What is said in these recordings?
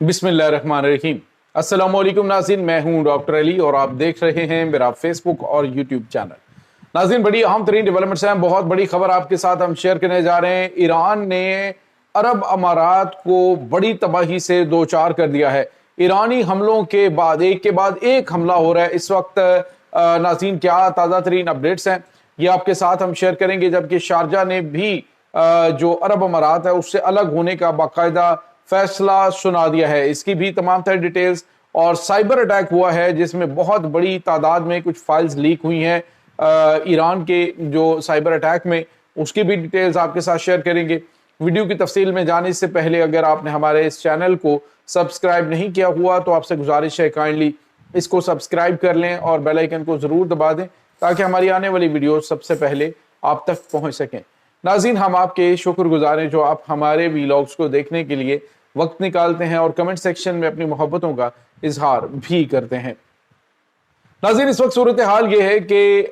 बिस्मिल्लाहिर्रहमानिर्रहीम। अस्सलाम वालेकुम नाज़रीन, मैं हूं डॉक्टर अली और आप देख रहे हैं मेरा फेसबुक और यूट्यूब चैनल। नाज़रीन, बड़ी अहम तरीन डेवलपमेंट्स हैं, बहुत बड़ी खबर आपके साथ हम शेयर करने जा रहे हैं। ईरान ने अरब अमारात को बड़ी तबाही से दो चार कर दिया है। ईरानी हमलों के बाद एक हमला हो रहा है इस वक्त। नाज़रीन, क्या ताज़ा तरीन अपडेट्स हैं ये आपके साथ हम शेयर करेंगे, जबकि शारजा ने भी जो अरब अमारात है उससे अलग होने का बाकायदा फैसला सुना दिया है। इसकी भी तमाम तरह डिटेल्स, और साइबर अटैक हुआ है जिसमें बहुत बड़ी तादाद में कुछ फाइल्स लीक हुई हैं ईरान के जो साइबर अटैक में, उसकी भी डिटेल्स आपके साथ शेयर करेंगे। वीडियो की तफसील में जाने से पहले अगर आपने हमारे इस चैनल को सब्सक्राइब नहीं किया हुआ तो आपसे गुजारिश है काइंडली इसको सब्सक्राइब कर लें और बेल आइकन को ज़रूर दबा दें ताकि हमारी आने वाली वीडियो सबसे पहले आप तक पहुंच सकें। नाज़रीन, हम आपके शुक्रगुजार हैं जो आप हमारे वीलॉग्स को देखने के लिए वक्त निकालते हैं और कमेंट सेक्शन में अपनी मोहब्बतों का इजहार भी करते हैं। नाज़रीन, इस वक्त सूरत हाल ये है कि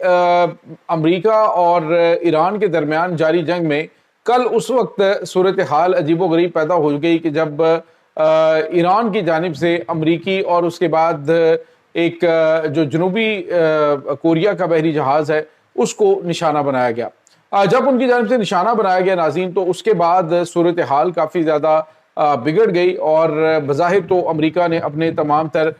अमेरिका और ईरान के दरमियान जारी जंग में कल उस वक्त सूरत हाल अजीबोगरीब पैदा हो गई कि जब ईरान की जानिब से अमरीकी और उसके बाद एक जो जनूबी कोरिया का बहरी जहाज़ है उसको निशाना बनाया गया। जब उनकी जानिब से निशाना बनाया गया नाज़रीन, तो उसके बाद सूरत हाल काफ़ी ज़्यादा बिगड़ गई और बज़ाहिर तो अमेरिका ने अपने तमाम तर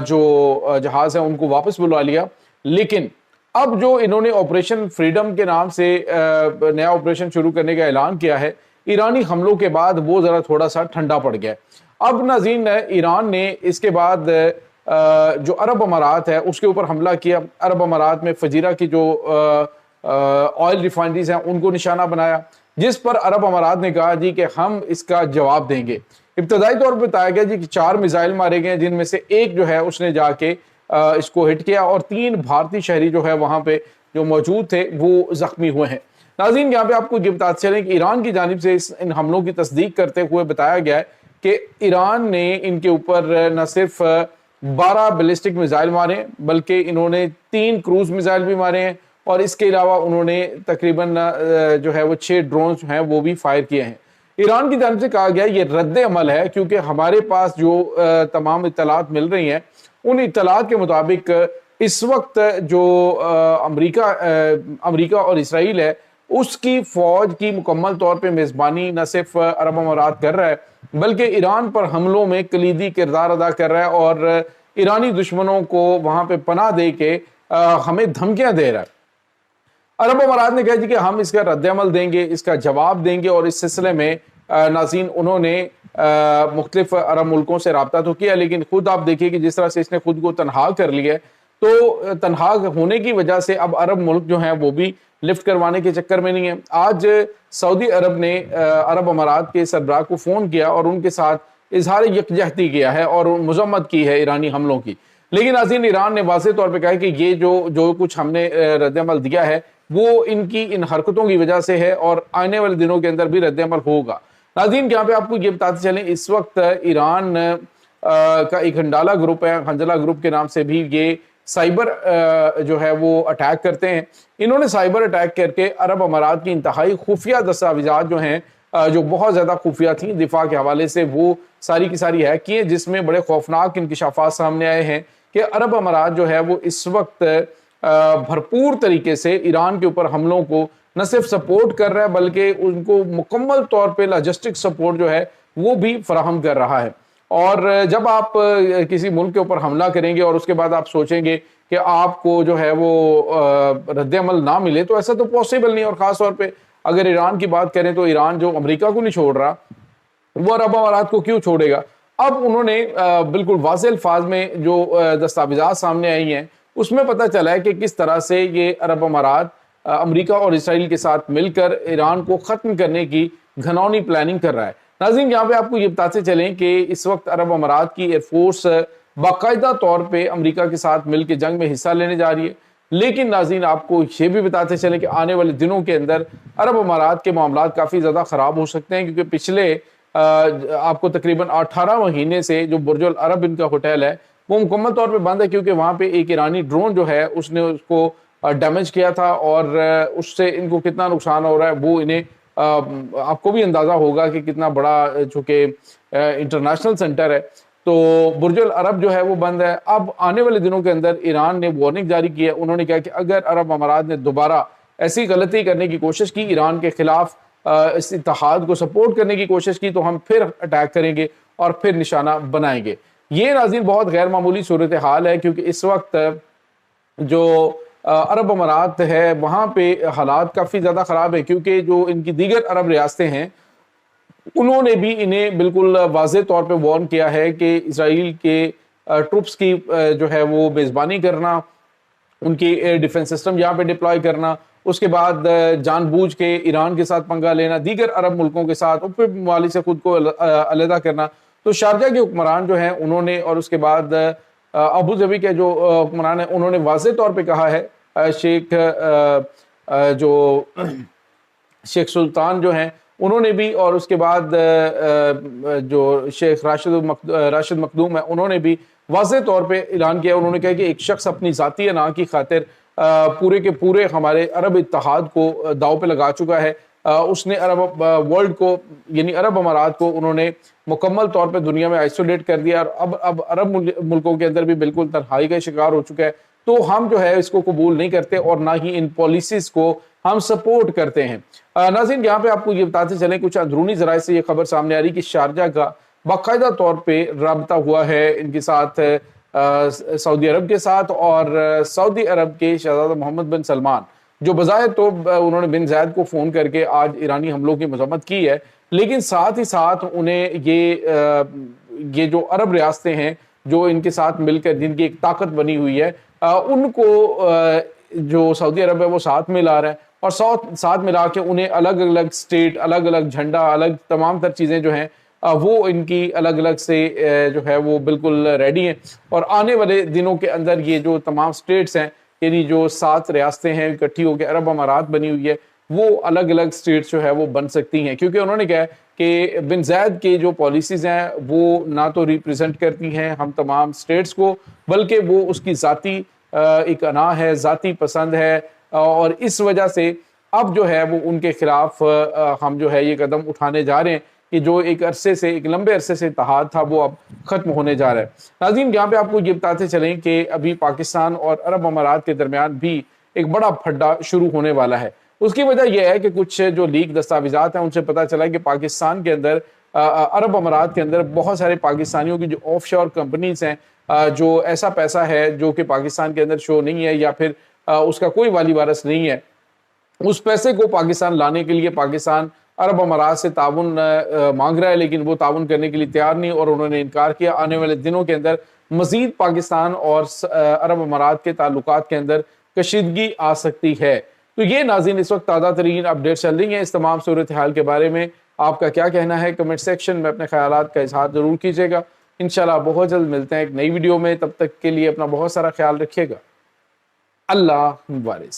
जो जहाज़ हैं उनको वापस बुला लिया, लेकिन अब जो इन्होंने ऑपरेशन फ्रीडम के नाम से नया ऑपरेशन शुरू करने का ऐलान किया है, ईरानी हमलों के बाद वो ज़रा थोड़ा सा ठंडा पड़ गया। अब नाज़रीन, ईरान ने इसके बाद जो अरब अमारात है उसके ऊपर हमला किया। अरब अमारात में फजीरा की जो ऑयल रिफाइनरीज हैं उनको निशाना बनाया, जिस पर अरब अमारात ने कहा जी कि हम इसका जवाब देंगे। इब्तदाई तौर पर बताया गया जी कि 4 मिसाइल मारे गए, जिनमें से एक जो है उसने जाके इसको हिट किया और 3 भारतीय शहरी जो है वहां पे जो मौजूद थे वो जख्मी हुए हैं। नाज़रीन, यहाँ पे आपको ये बताते चलें कि ईरान की जानिब से इन हमलों की तस्दीक करते हुए बताया गया है कि ईरान ने इनके ऊपर न सिर्फ 12 बैलिस्टिक मिसाइल मारे बल्कि इन्होंने 3 क्रूज मिसाइल भी मारे हैं और इसके अलावा उन्होंने तकरीबन जो है वो 6 ड्रोन हैं वो भी फायर किए हैं। ईरान की जानिब से कहा गया ये रद्द अमल है, क्योंकि हमारे पास जो तमाम इत्तलात मिल रही हैं उन इत्तलात के मुताबिक इस वक्त जो अमेरिका और इसराइल है उसकी फौज की मुकम्मल तौर पे मेज़बानी न सिर्फ अरब अमारात कर रहा है बल्कि ईरान पर हमलों में कलीदी किरदार अदा कर रहा है और ईरानी दुश्मनों को वहां पे पनाह दे के हमें धमकियां दे रहा है। अरब अमारात ने कहा जी कि हम इसका रद्द-ए-अमल देंगे, इसका जवाब देंगे, और इस सिलसिले में नाज़रीन उन्होंने मुख्तलिफ अरब मुल्कों से रब्ता तो किया, लेकिन खुद आप देखिए कि जिस तरह से इसने खुद को तनहा कर लिया है, तो तनहा होने की वजह से अब अरब मुल्क जो हैं वो भी लिफ्ट करवाने के चक्कर में नहीं है। आज सऊदी अरब ने अरब अमारात के सरबराह को फ़ोन किया और उनके साथ इजहार यकजहती किया है और मज़म्मत की है ईरानी हमलों की। लेकिन नाज़रीन, ईरान ने वाज़ेह तौर पर कहा है कि ये जो कुछ हमने रद्द-ए-अमल दिया है वो इनकी इन हरकतों की वजह से है और आने वाले दिनों के अंदर भी रद्द-ए-अमल होगा। नाज़रीन, यहाँ पे आपको ये बताते चलें, इस वक्त ईरान का एक हंडाला ग्रुप है, हंजला ग्रुप के नाम से भी ये साइबर जो है वो अटैक करते हैं। इन्होंने साइबर अटैक करके अरब अमारात की इंतहाई खुफिया दस्तावेजात जो हैं जो बहुत ज़्यादा खुफिया थी दिफा के हवाले से, वो सारी की सारी हैक की है, जिसमें बड़े खौफनाक इंकशाफात सामने आए हैं कि अरब अमारात जो है वो इस वक्त भरपूर तरीके से ईरान के ऊपर हमलों को न सिर्फ सपोर्ट कर रहा है बल्कि उनको मुकम्मल तौर पे लॉजिस्टिक सपोर्ट जो है वो भी फराहम कर रहा है। और जब आप किसी मुल्क के ऊपर हमला करेंगे और उसके बाद आप सोचेंगे कि आपको जो है वो रद्द-ए-अमल ना मिले, तो ऐसा तो पॉसिबल नहीं। और ख़ास तौर पे अगर ईरान की बात करें तो ईरान जो अमेरिका को नहीं छोड़ रहा, वो अरब अमारात को क्यों छोड़ेगा। अब उन्होंने बिल्कुल वाज़ेह अल्फाज में जो दस्तावेजात सामने आई हैं उसमें पता चला है कि किस तरह से ये अरब अमारात अमेरिका और इसराइल के साथ मिलकर ईरान को ख़त्म करने की घनौनी प्लानिंग कर रहा है। नाज़रीन, यहाँ पे आपको ये बताते चलें कि इस वक्त अरब अमारात की एयरफोर्स बाकायदा तौर पे अमेरिका के साथ मिलकर जंग में हिस्सा लेने जा रही है। लेकिन नाज़रीन, आपको ये भी बताते चलें कि आने वाले दिनों के अंदर अरब अमारात के मामलात काफ़ी ज़्यादा ख़राब हो सकते हैं, क्योंकि पिछले आपको तकरीबन 18 महीने से जो बुर्जुल अरब इनका होटल है वो मुकम्मल तौर पे बंद है, क्योंकि वहाँ पे एक ईरानी ड्रोन जो है उसने उसको डैमेज किया था और उससे इनको कितना नुकसान हो रहा है वो इन्हें आपको भी अंदाज़ा होगा कि कितना बड़ा चूँकि इंटरनेशनल सेंटर है, तो बुर्ज अल अरब जो है वो बंद है। अब आने वाले दिनों के अंदर ईरान ने वार्निंग जारी की है। उन्होंने कहा कि अगर अरब अमारात ने दोबारा ऐसी गलती करने की कोशिश की, ईरान के खिलाफ इस इत्तेहाद को सपोर्ट करने की कोशिश की, तो हम फिर अटैक करेंगे और फिर निशाना बनाएंगे। ये नाज़रीन बहुत गैर मामूली सूरत हाल है, क्योंकि इस वक्त जो अरब अमारात है वहाँ पे हालात काफ़ी ज़्यादा ख़राब है, क्योंकि जो इनकी दीगर अरब रियासतें हैं उन्होंने भी इन्हें बिल्कुल वाज़ेह तौर पे वार्न किया है कि इसराइल के ट्रुप्स की जो है वो मेज़बानी करना, उनकी एयर डिफेंस सिस्टम यहाँ पे डिप्लॉय करना, उसके बाद जानबूझ के ईरान के साथ पंगा लेना, दीगर अरब मुल्कों के साथ उपरी ममालिक से खुद को अलहदा करना। तो शारजा के हुक्मरान जो हैं उन्होंने, और उसके बाद अबू धाबी के जो हुक्मरान हैं उन्होंने वाज़ेह तौर पे कहा है, शेख सुल्तान जो हैं उन्होंने भी, और उसके बाद जो शेख राशिद मखदूम है उन्होंने भी वाज़ेह तौर पे ऐलान किया। उन्होंने कहा कि एक शख्स अपनी ज़ाती अना की खातिर पूरे के पूरे हमारे अरब इत्तेहाद को दाव पे लगा चुका है। उसने अरब वर्ल्ड को, यानी अरब अमारात को उन्होंने मुकम्मल तौर पे दुनिया में आइसोलेट कर दिया, और अब अरब मुल्कों के अंदर भी बिल्कुल तन्हाई का शिकार हो चुका है। तो हम जो है इसको कबूल नहीं करते और ना ही इन पॉलिसीज़ को हम सपोर्ट करते हैं। नाज़रीन, यहाँ पे आपको ये बताते चलें, कुछ अंदरूनी ज़राए से ये खबर सामने आ रही कि शारजा का बाकायदा तौर पे राब्ता हुआ है इनके साथ, सऊदी अरब के साथ, और सऊदी अरब के शहज़ादा मोहम्मद बिन सलमान, जो बज़ाहिर तो उन्होंने बिन ज़ैद को फ़ोन करके आज ईरानी हमलों की मज़म्मत की है, लेकिन साथ ही साथ उन्हें ये जो अरब रियासतें हैं जो इनके साथ मिलकर जिनकी एक ताकत बनी हुई है, उनको जो सऊदी अरब है वो साथ मिला रहा है, और साथ मिला के उन्हें अलग अलग स्टेट, अलग अलग झंडा, अलग तमाम तर चीज़ें जो हैं वो इनकी अलग अलग से जो है वो बिल्कुल रेडी हैं। और आने वाले दिनों के अंदर ये जो तमाम स्टेट्स हैं, यानी जो 7 रियासतें हैं इकट्ठी होकर अरब अमारात बनी हुई है, वो अलग अलग स्टेट्स जो है वो बन सकती हैं, क्योंकि उन्होंने कहा कि बिन ज़ैद की जो पॉलिसीज़ हैं वो ना तो रिप्रेजेंट करती हैं हम तमाम स्टेट्स को, बल्कि वो उसकी ज़ाती एक अना है, ज़ाती पसंद है, और इस वजह से अब जो है वो उनके खिलाफ हम जो है ये कदम उठाने जा रहे हैं कि जो एक लंबे अरसे से इत्तेहाद था वो अब ख़त्म होने जा रहा है। नाज़रीन, यहाँ पे आपको ये बताते चलें कि अभी पाकिस्तान और अरब अमारात के दरमियान भी एक बड़ा फड्डा शुरू होने वाला है। उसकी वजह यह है कि कुछ जो लीक दस्तावेज़ात हैं उनसे पता चला कि पाकिस्तान के अंदर, अरब अमारात के अंदर बहुत सारे पाकिस्तानियों की जो ऑफशोर कंपनीज हैं, जो ऐसा पैसा है जो कि पाकिस्तान के अंदर शो नहीं है या फिर उसका कोई वाली वारस नहीं है, उस पैसे को पाकिस्तान लाने के लिए पाकिस्तान अरब अमारात से ताउन मांग रहा है, लेकिन वो ताउन करने के लिए तैयार नहीं, और उन्होंने इनकार किया। आने वाले दिनों के अंदर मजीद पाकिस्तान और अरब अमारात के ताल्लुकात के अंदर कशीदगी आ सकती है। तो ये नाज़रीन इस वक्त ताज़ा तरीन अपडेट चल रही हैं इस तमाम सूरत हाल के बारे में। आपका क्या कहना है कमेंट सेक्शन में अपने ख्यालात का इजहार ज़रूर कीजिएगा। इंशाल्लाह बहुत जल्द मिलते हैं एक नई वीडियो में, तब तक के लिए अपना बहुत सारा ख्याल रखिएगा। अल्लाह वारिस।